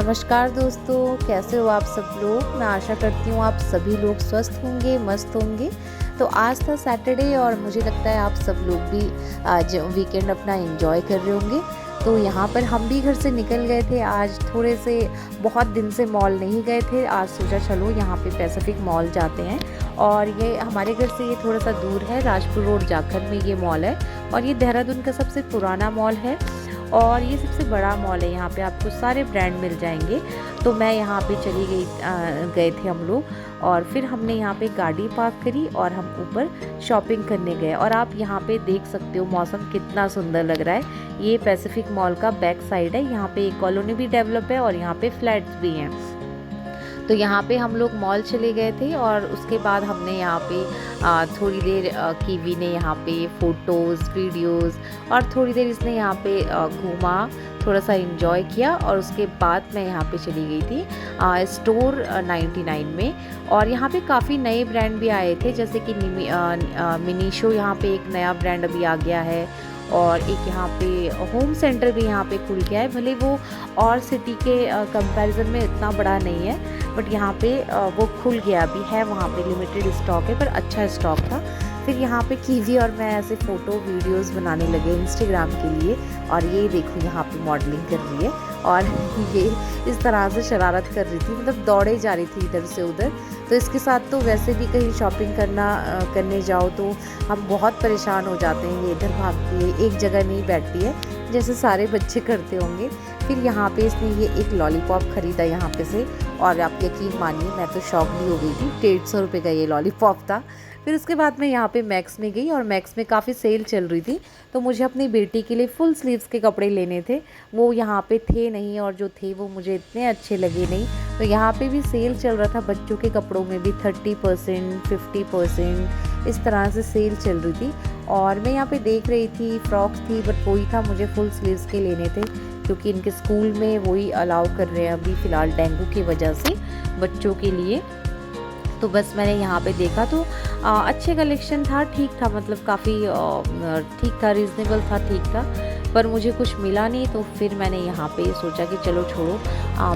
नमस्कार दोस्तों, कैसे हो आप सब लोग। मैं आशा करती हूँ आप सभी लोग स्वस्थ होंगे, मस्त होंगे। तो आज था सैटरडे और मुझे लगता है आप सब लोग भी आज वीकेंड अपना एंजॉय कर रहे होंगे। तो यहाँ पर हम भी घर से निकल गए थे आज, थोड़े से बहुत दिन से मॉल नहीं गए थे। आज सोचा चलो यहाँ पे पैसिफिक मॉल जाते हैं। और ये हमारे घर से ये थोड़ा सा दूर है, राजपुर रोड जाखल में ये मॉल है। और ये देहरादून का सबसे पुराना मॉल है और ये सबसे बड़ा मॉल है। यहाँ पे आपको सारे ब्रांड मिल जाएंगे। तो मैं यहाँ पे चली गए थे हम लोग और फिर हमने यहाँ पे गाड़ी पार्क करी और हम ऊपर शॉपिंग करने गए। और आप यहाँ पे देख सकते हो मौसम कितना सुंदर लग रहा है। ये पैसिफिक मॉल का बैक साइड है। यहाँ पे एक कॉलोनी भी डेवलप है और यहाँ पे फ्लैट्स भी हैं। तो यहाँ पे हम लोग मॉल चले गए थे और उसके बाद हमने यहाँ पे थोड़ी देर कीवी ने यहाँ पे फ़ोटोज़ वीडियोज़ और थोड़ी देर इसने यहाँ पे घूमा, थोड़ा सा एंजॉय किया। और उसके बाद मैं यहाँ पे चली गई थी स्टोर 99 में। और यहाँ पे काफ़ी नए ब्रांड भी आए थे, जैसे कि मिनीशो यहाँ पे एक नया ब्रांड अभी आ गया है। और एक यहाँ पे होम सेंटर भी यहाँ पे खुल गया है। भले वो और सिटी के कंपैरिजन में इतना बड़ा नहीं है, बट यहाँ पे वो खुल गया भी है। वहाँ पे लिमिटेड स्टॉक है पर अच्छा स्टॉक था। फिर यहाँ पे कीवी और मैं ऐसे फ़ोटो वीडियोस बनाने लगे इंस्टाग्राम के लिए। और ये देखो यहाँ पे मॉडलिंग कर रही है और ये इस तरह से शरारत कर रही थी, मतलब दौड़े जा रही थी इधर से उधर। तो इसके साथ तो वैसे भी कहीं शॉपिंग करने जाओ तो हम बहुत परेशान हो जाते हैं। ये इधर भागती है, एक जगह नहीं बैठती है जैसे सारे बच्चे करते होंगे। फिर यहाँ पे इसने ये एक लॉलीपॉप ख़रीदा यहाँ पे से, और आप यकीन मानिए मैं तो शॉक भी हो गई थी। 150 रुपये का ये लॉलीपॉप था। फिर उसके बाद मैं यहाँ पे मैक्स में गई और मैक्स में काफ़ी सेल चल रही थी। तो मुझे अपनी बेटी के लिए फुल स्लीव्स के कपड़े लेने थे, वो यहाँ पे थे नहीं, और जो थे वो मुझे इतने अच्छे लगे नहीं। तो यहाँ पे भी सेल चल रहा था, बच्चों के कपड़ों में भी 30% 50% इस तरह से सेल चल रही थी। और मैं यहाँ पे देख रही थी, फ्रॉक्स थी, बट वही था मुझे फुल स्लीव्स के लेने थे, क्योंकि इनके स्कूल में वही अलाउ कर रहे हैं अभी फ़िलहाल डेंगू की वजह से बच्चों के लिए। तो बस मैंने यहाँ पे देखा तो अच्छे कलेक्शन था, ठीक था, मतलब काफ़ी ठीक था, रीज़नेबल था, ठीक था। पर मुझे कुछ मिला नहीं। तो फिर मैंने यहाँ पे सोचा कि चलो छोड़ो,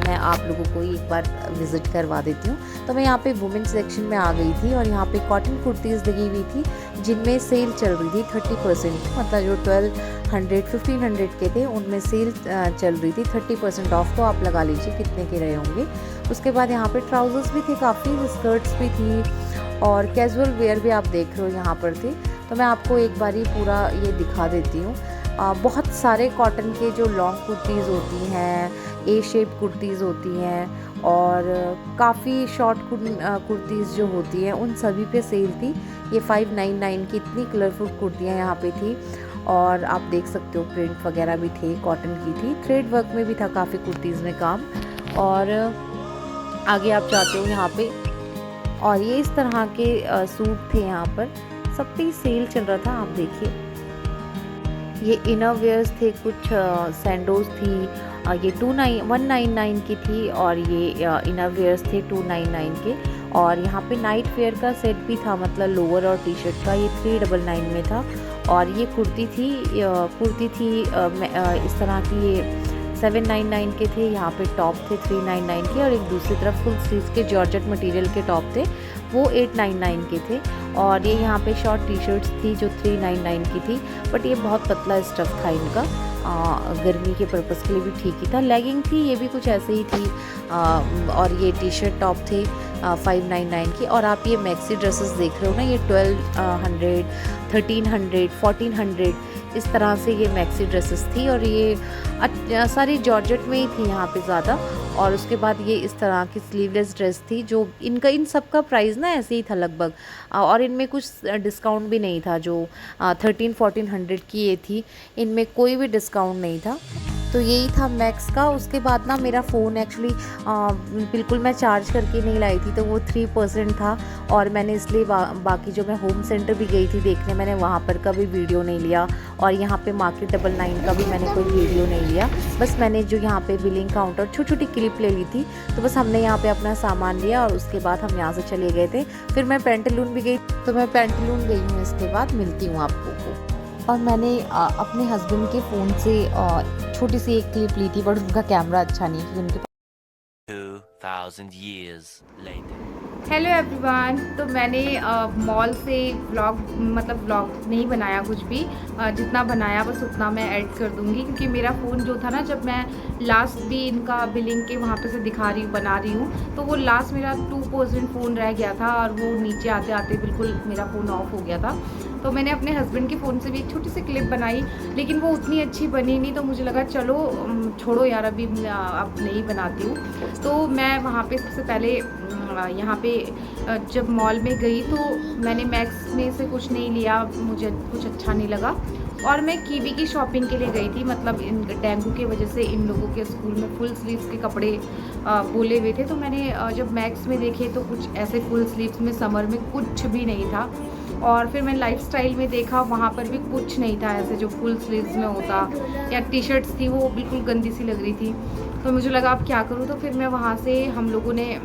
मैं आप लोगों को एक बार विज़िट करवा देती हूँ। तो मैं यहाँ पे वुमेन सेक्शन में आ गई थी और यहाँ पे कॉटन कुर्तीज़ लगी हुई थी जिनमें सेल चल रही थी 30%, मतलब जो 1200-1500 के थे उनमें सेल चल रही थी 30% ऑफ। तो आप लगा लीजिए कितने के रहे होंगे। उसके बाद यहाँ पे ट्राउज़र्स भी थे, काफ़ी स्कर्ट्स भी थी और कैजुअल वेयर भी आप देख रहे हो यहाँ पर थे। तो मैं आपको एक बार ही पूरा ये दिखा देती हूँ। बहुत सारे कॉटन के जो लॉन्ग कुर्तीज़ होती हैं, ए शेप कुर्तीज़ होती हैं और काफ़ी शॉर्ट कुर्तीज़ जो होती हैं उन सभी पे सेल थी। ये 599 की इतनी कलरफुल कुर्तियाँ यहाँ पे थी। और आप देख सकते हो प्रिंट वगैरह भी थे, कॉटन की थी, थ्रेड वर्क में भी था काफ़ी कुर्तीज़ में काम। और आगे आप जाते हो यहाँ पे और ये इस तरह के सूट थे, यहाँ पर सब पे सेल चल रहा था। आप देखिए ये इनर वेयर्स थे, कुछ सैंडोज थी, ये 199 की थी और ये इनर वेयर्स थे 299 के। और यहाँ पे नाइट वेयर का सेट भी था, मतलब लोअर और टी शर्ट का, ये 399 में था। और ये कुर्ती थी इस तरह की, ये 799 के थे। यहाँ पे टॉप थे 399 के और एक दूसरी तरफ फुल स्लीव्स के जॉर्जेट मटेरियल के टॉप थे, वो 899 के थे। और ये यहाँ पे शॉर्ट टी शर्ट्स थी जो 399 की थी, बट ये बहुत पतला स्टफ़ था इनका, गर्मी के पर्पज़ के लिए भी ठीक ही था। लेगिंग थी, ये भी कुछ ऐसे ही थी। और ये टी शर्ट टॉप थे 599 की। और आप ये मैक्सी ड्रेसेस देख रहे हो ना, ये 1200, 1300, 1400 इस तरह से ये मैक्सी ड्रेसेस थी। और ये सारी जॉर्जेट में ही थी यहाँ पे ज़्यादा। और उसके बाद ये इस तरह की स्लीवलेस ड्रेस थी, जो इन सब का प्राइस ना ऐसे ही था लगभग। और इनमें कुछ डिस्काउंट भी नहीं था। जो 1300-1400 की ये थी, इनमें कोई भी डिस्काउंट नहीं था। तो यही था मैक्स का। उसके बाद ना मेरा फ़ोन एक्चुअली बिल्कुल मैं चार्ज करके नहीं लाई थी, तो वो 3% था। और मैंने इसलिए बाकी जो मैं होम सेंटर भी गई थी देखने, मैंने वहाँ पर का भी वीडियो नहीं लिया। और यहाँ पे मार्केट 99 का भी मैंने कोई वीडियो नहीं लिया। बस मैंने जो यहाँ पे बिलिंग काउंटर छोटी छोटी क्लिप ले ली थी। तो बस हमने यहाँ पे अपना सामान लिया और उसके बाद हम यहाँ से चले गए थे। फिर मैं पेंटालून भी गई, तो मैं पेंटालून गई हूँ। इसके बाद मिलती हूँ आपको को। और मैंने अपने हस्बैंड के फ़ोन से छोटी सी एक क्लिप ली थी, बट उनका कैमरा अच्छा नहीं, क्योंकि उनके 2000 years later. Hello everyone. तो मैंने मॉल से व्लॉग नहीं बनाया कुछ भी। जितना बनाया बस उतना मैं ऐड कर दूंगी, क्योंकि मेरा फ़ोन जो था ना, जब मैं लास्ट भी इनका बिलिंग के वहाँ पे से दिखा रही हूँ बना रही हूँ, तो वो लास्ट मेरा 2% फ़ोन रह गया था और वो नीचे आते आते बिल्कुल मेरा फ़ोन ऑफ हो गया था। तो मैंने अपने हस्बैंड के फ़ोन से भी एक छोटी सी क्लिप बनाई, लेकिन वो उतनी अच्छी बनी नहीं, तो मुझे लगा चलो छोड़ो यार, अभी अब नहीं बनाती हूँ। तो मैं वहाँ पे सबसे पहले यहाँ पे जब मॉल में गई तो मैंने मैक्स में से कुछ नहीं लिया, मुझे कुछ अच्छा नहीं लगा, और मैं कीवी की शॉपिंग के लिए गई थी। मतलब इन डेंगू की वजह से इन लोगों के स्कूल में फुल स्लीव्स के कपड़े बोले हुए थे, तो मैंने जब मैक्स में देखे तो कुछ ऐसे फुल स्लीव्स में समर में कुछ भी नहीं था। और फिर मैंने लाइफस्टाइल में देखा, वहाँ पर भी कुछ नहीं था ऐसे जो फुल स्लीव्स में होता, या टी शर्ट्स थी वो बिल्कुल गंदी सी लग रही थी। तो मुझे लगा अब क्या करूँ, तो फिर मैं वहाँ से, हम लोगों ने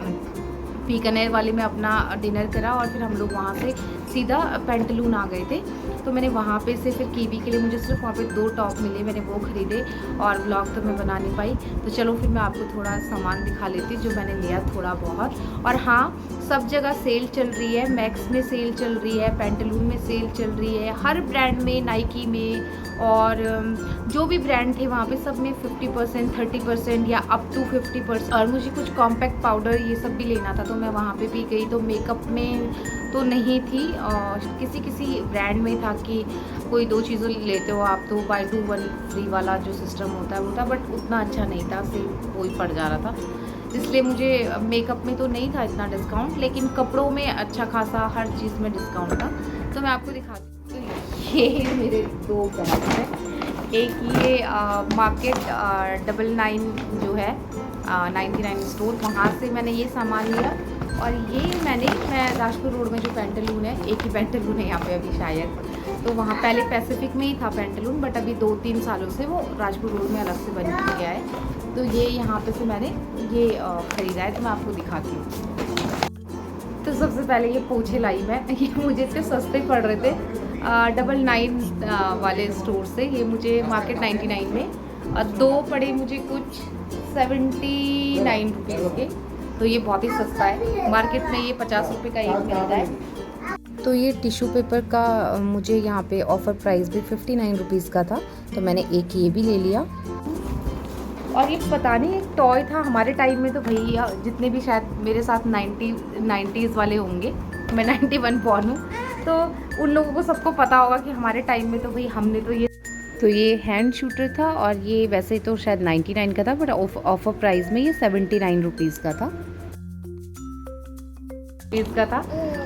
बीकानेर वाले में अपना डिनर करा और फिर हम लोग वहाँ से सीधा पेंटलून आ गए थे। तो मैंने वहाँ पे से फिर कीवी के लिए मुझे सिर्फ वहाँ पे 2 टॉप मिले, मैंने वो ख़रीदे, और व्लॉग तो मैं बना नहीं पाई। तो चलो फिर मैं आपको थोड़ा सामान दिखा लेती जो मैंने लिया थोड़ा बहुत। और हाँ, सब जगह सेल चल रही है, मैक्स में सेल चल रही है, पेंटलून में सेल चल रही है, हर ब्रांड में, नाइकी में, और जो भी ब्रांड थे वहाँ पे सब में 50%, 30% या अप टू 50%। और मुझे कुछ कॉम्पैक्ट पाउडर ये सब भी लेना था, तो मैं वहाँ पे भी गई। तो मेकअप में तो नहीं थी, और किसी ब्रांड में था कि कोई 2 चीज़ों लेते हो आप तो बाय 2 1 फ्री वाला जो सिस्टम होता है वो था, बट उतना अच्छा नहीं था, सेम वही पड़ जा रहा था। इसलिए मुझे मेकअप में तो नहीं था इतना डिस्काउंट, लेकिन कपड़ों में अच्छा खासा हर चीज़ में डिस्काउंट था। तो मैं आपको दिखाती हूँ। तो ये मेरे 2 बैग हैं। एक ये मार्केट 99 जो है 99 स्टोर, वहाँ से मैंने ये सामान लिया। और ये मैं राजपुर रोड में जो पेंटलून है, एक ही पेंटलून है यहाँ पे अभी शायद, तो वहाँ पहले पैसिफिक में ही था पेंटलून, बट अभी 2-3 सालों से वो राजपुर रोड में अलग से बन गया है। तो ये यहाँ पे से मैंने ये ख़रीदा है, तो मैं आपको दिखाती हूँ। तो सबसे पहले ये पोछे लाई मैं, ये मुझे इतने सस्ते पड़ रहे थे 99 वाले स्टोर से। ये मुझे मार्केट 99 में 2 पड़े मुझे कुछ 79 रुपीज़ के, तो ये बहुत ही सस्ता है। मार्केट में ये 50 रुपये का एक मिलता है। तो ये टिश्यू पेपर का मुझे यहाँ पे ऑफ़र प्राइस भी 59 रुपीज़ का था, तो मैंने एक ये भी ले लिया। और ये पता नहीं एक टॉय था हमारे टाइम में, तो भैया जितने भी शायद मेरे साथ 90s वाले होंगे, मैं 91 बॉर्न हूँ, तो उन लोगों को सबको पता होगा कि हमारे टाइम में तो भाई हमने तो ये हैंड शूटर था, और ये वैसे तो शायद 99 का था, बट ऑफर प्राइस में ये 79 रुपीज़ का था।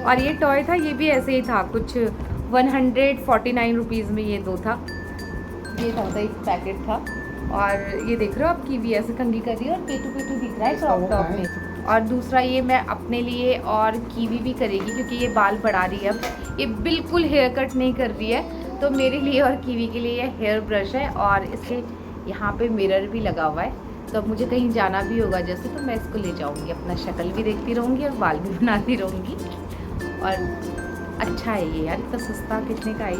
और ये टॉय था, ये भी ऐसे ही था, कुछ 149 रुपीज़ में ये 2 था। ये था एक पैकेट था। और ये देख रहे हो आप, कीवी ऐसे कंघी कर रही है और पेटू दिख रहा है क्रॉप टॉप में। और दूसरा ये मैं अपने लिए, और कीवी भी करेगी क्योंकि ये बाल बढ़ा रही है अब, ये बिल्कुल हेयर कट नहीं कर रही है, तो मेरे लिए और कीवी के लिए ये हेयर ब्रश है। और इसके यहाँ पे मिरर भी लगा हुआ है, तो अब मुझे कहीं जाना भी होगा जैसे, तो मैं इसको ले जाऊँगी, अपना शक्ल भी देखती रहूँगी और बाल भी बनाती रहूँगी। और अच्छा है ये यार, इतना सस्ता कितने का है,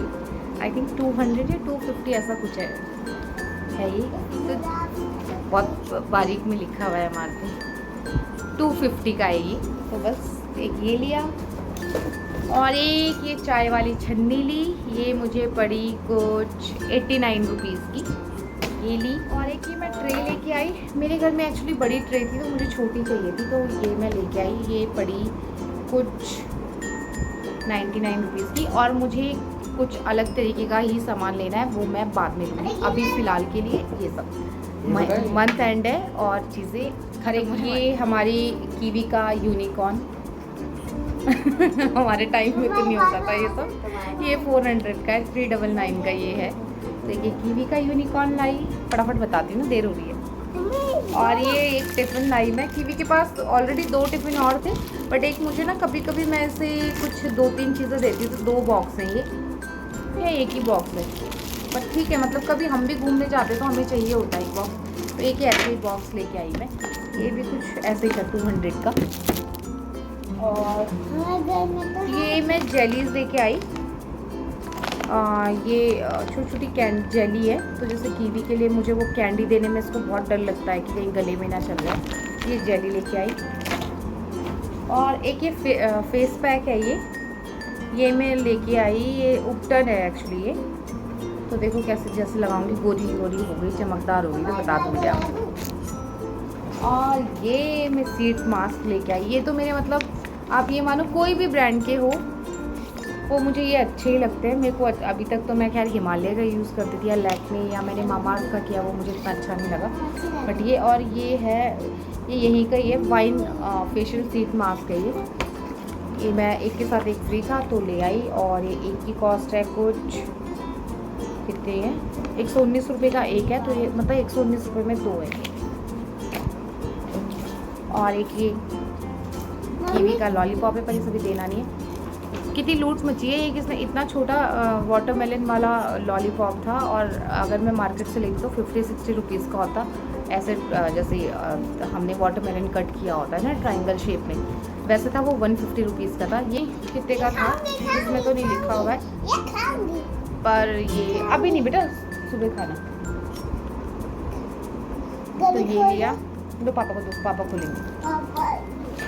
आई थिंक 200 या 250 ऐसा कुछ है ये, तो बहुत बारीक में लिखा हुआ है हमारे पे 250 का है ये। तो बस एक ये लिया, और एक ये चाय वाली छन्नी ली, ये मुझे पड़ी कुछ 89 रुपीज़ की, ये ली। और एक ये मैं ट्रे लेके आई, मेरे घर में एक्चुअली बड़ी ट्रे थी तो मुझे छोटी चाहिए थी, तो ये मैं लेके आई, ये पड़ी कुछ 99 रुपीज़ की। और मुझे कुछ अलग तरीके का ही सामान लेना है, वो मैं बाद में लूँगी, अभी फ़िलहाल के लिए ये सब मंथ एंड है और चीज़ें खरीद। ये हमारी कीवी का यूनिकॉर्न हमारे टाइम में तो नहीं होता था ये सब, ये 400 का है, 399 का ये है। तो ये कीवी का यूनिकॉर्न लाई, फटाफट बताती हूँ, देर हो रही है। और ये एक टिफ़िन लाई मैं, कीवी के पास ऑलरेडी 2 टिफ़िन और थे, बट एक मुझे ना कभी कभी मैं ऐसे कुछ 2-3 चीज़ें देती हूँ, तो 2 बॉक्स हैं ये एक ही बॉक्स है, बट ठीक है, मतलब कभी हम भी घूमने जाते तो हमें चाहिए होता है एक बॉक्स, तो एक ही ऐसे ही बॉक्स लेके आई मैं। ये भी कुछ ऐसे ही था 200 का। और ये मैं जेलीज लेके आई, ये छोटी छोटी जेली है, तो जैसे कीवी के लिए मुझे वो कैंडी देने में इसको बहुत डर लगता है कि कहीं गले में ना चल जाए, ये जेली लेके आई। और एक ये फेस पैक है, ये मैं लेके आई, ये उपटन है एक्चुअली ये। तो देखो कैसे जैसे लगाऊंगी गोरी गोरी हो गई, चमकदार हो गई, तो बता दूँगी आपको। और ये मैं सीट मास्क लेके आई। ये तो मेरे मतलब आप ये मानो कोई भी ब्रांड के हो वो मुझे ये अच्छे ही लगते हैं। मेरे को अभी तक तो मैं खैर हिमालय का यूज़ करती थी या लैक्मे या मैंने मामाअर्थ का किया, वो मुझे इतना अच्छा नहीं लगा। बट ये और ये है, ये यहीं का ही है, वाइन फेशियल सीट मास्क है ये मैं एक के साथ एक फ्री था तो ले आई। और ये एक की कॉस्ट है कुछ कितने है, 119 रुपये का एक है, तो ये मतलब 119 रुपये में 2 है। और एक ये कीवी का लॉलीपॉप है, पर ये सभी देना नहीं है। कितनी लूट मची है ये, किसने इतना छोटा वाटरमेलन वाला लॉलीपॉप था, और अगर मैं मार्केट से लेती तो 50-60 रुपीज़ का होता। ऐसे जैसे हमने वाटरमेलन कट किया होता है ना ट्रायंगल शेप में, वैसे था वो 150 रुपीज़ का था। ये कितने का था इसमें तो नहीं लिखा हुआ है, पर ये अभी नहीं बेटा, सुबह खाना। तो ये लिया, दो पापा को, दो पापा खोलेंगे।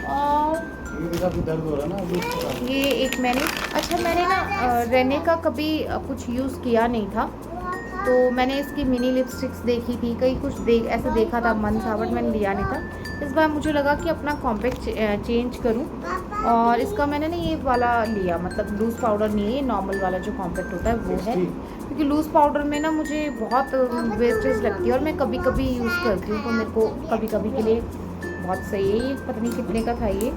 और दर्द हो रहा ना अभी। ये एक मैंने ना रेने का कभी कुछ यूज़ किया नहीं था, तो मैंने इसकी मिनी लिपस्टिक्स देखी थी, कहीं कुछ ऐसे देखा था, मन था, बट मैंने लिया नहीं था। इस बार मुझे लगा कि अपना कॉम्पैक्ट चेंज करूं, और इसका मैंने ना ये वाला लिया, मतलब लूज़ पाउडर नहीं है, ये नॉर्मल वाला जो कॉम्पैक्ट होता है वो है, क्योंकि लूज़ पाउडर में ना मुझे बहुत वेस्टेज लगती है और मैं कभी कभी यूज़ करती हूँ, तो मेरे को कभी कभी के लिए बहुत सही है। ये पता नहीं कितने का था, ये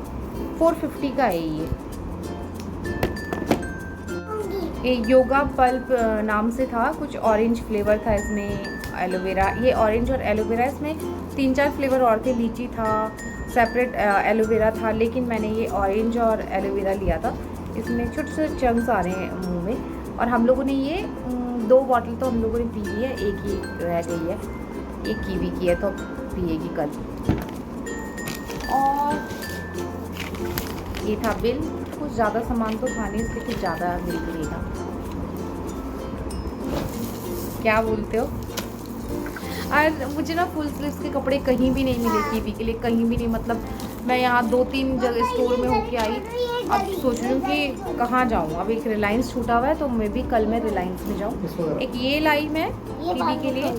450 का है ये योगा पल्प नाम से था, कुछ ऑरेंज फ्लेवर था इसमें, एलोवेरा, ये ऑरेंज और एलोवेरा, इसमें 3-4 फ्लेवर और थे, लीची था, सेपरेट एलोवेरा था, लेकिन मैंने ये ऑरेंज और एलोवेरा लिया था। इसमें छोटे छोटे चंक्स आ रहे हैं मुंह में, और हम लोगों ने ये 2 बॉटल तो हम लोगों ने पी ली है, एक ही रह गई है, एक कीवी की है तो पिएगी कल। और ये था बिल, कुछ ज़्यादा सामान तो था नहीं, इसलिए कुछ ज़्यादा बिल भी था। क्या बोलते हो? और मुझे ना फुल स्लीव्स के कपड़े कहीं भी नहीं मिले कीवी के लिए, कहीं भी नहीं, मतलब मैं यहाँ 2-3 जगह स्टोर में होके आई, अब सोच रही हूँ कि कहाँ जाऊँ। अब एक रिलायंस छूटा हुआ है, तो मैं भी कल मैं रिलायंस में जाऊँ। एक ये लाई मैं कीवी के लिए,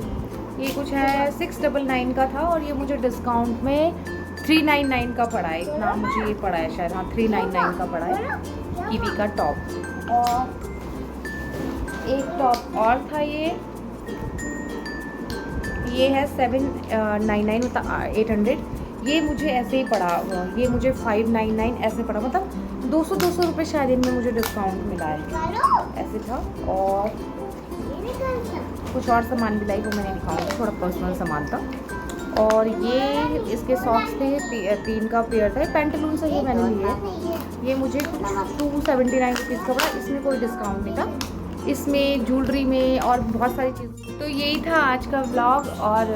ये कुछ है 699 का था, और ये मुझे डिस्काउंट में 399 का पड़ा है, इतना मुझे ये पड़ा है शायद, हाँ 399 का पड़ा है कीवी का टॉप। और एक टॉप और था, ये है 799 मतलब 800, ये मुझे ऐसे ही पड़ा, ये मुझे 599 ऐसे पड़ा, मतलब 200 रुपये शायद इनमें मुझे डिस्काउंट मिला है, ऐसे था। और कुछ और सामान भी लाई, वो मैंने दिखाऊंगी, थोड़ा पर्सनल सामान था। और ये इसके सॉक्स थे, 3 का पेयर था, पेंटालून से ये मैंने लिए, ये मुझे कुछ 279 रुपीज़ का पड़ा, इसमें कोई डिस्काउंट नहीं था, इसमें ज्वेलरी में और बहुत सारी चीज़। तो यही था आज का व्लॉग, और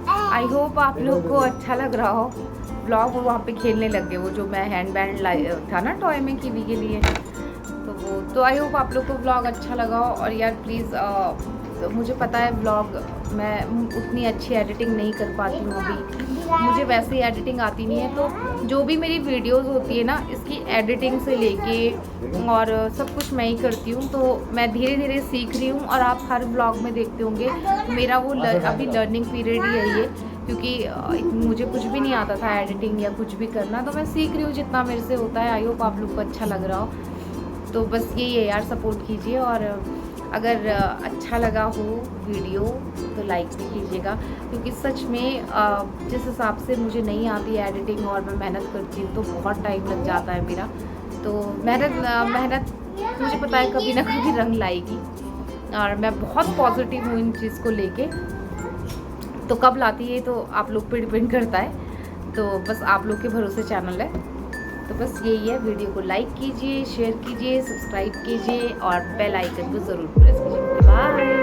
आई होप आप लोग को अच्छा लग रहा हो व्लॉग। वो वहाँ पे खेलने लग गए, वो जो मैं हैंड बैंड लाया था ना टॉय में कीवी के लिए, तो आई होप आप लोग को व्लॉग अच्छा लगा हो। और यार प्लीज़, मुझे पता है व्लॉग मैं उतनी अच्छी एडिटिंग नहीं कर पाती हूँ अभी, मुझे वैसे ही एडिटिंग आती नहीं है, तो जो भी मेरी वीडियोस होती है ना, इसकी एडिटिंग से लेके और सब कुछ मैं ही करती हूँ, तो मैं धीरे धीरे सीख रही हूँ। और आप हर व्लॉग में देखते होंगे मेरा वो अभी लर्निंग पीरियड ही है ये, क्योंकि मुझे कुछ भी नहीं आता था एडिटिंग या कुछ भी करना, तो मैं सीख रही हूँ जितना मेरे से होता है। आई होप आप लोग को अच्छा लग रहा हो, तो बस यही है यार, सपोर्ट कीजिए। और अगर अच्छा लगा हो वीडियो तो लाइक भी कीजिएगा, क्योंकि सच में जिस हिसाब से मुझे नहीं आती है एडिटिंग और मैं मेहनत करती हूँ तो बहुत टाइम लग जाता है मेरा, तो मेहनत मुझे पता है कभी ना कभी रंग लाएगी, और मैं बहुत पॉजिटिव हूँ इन चीज़ को लेके। तो कब लाती है तो आप लोग पे डिपेंड करता है, तो बस आप लोग के भरोसे चैनल है। तो बस यही है, वीडियो को लाइक कीजिए, शेयर कीजिए, सब्सक्राइब कीजिए और बेल आइकन को ज़रूर प्रेस कीजिए। बाय।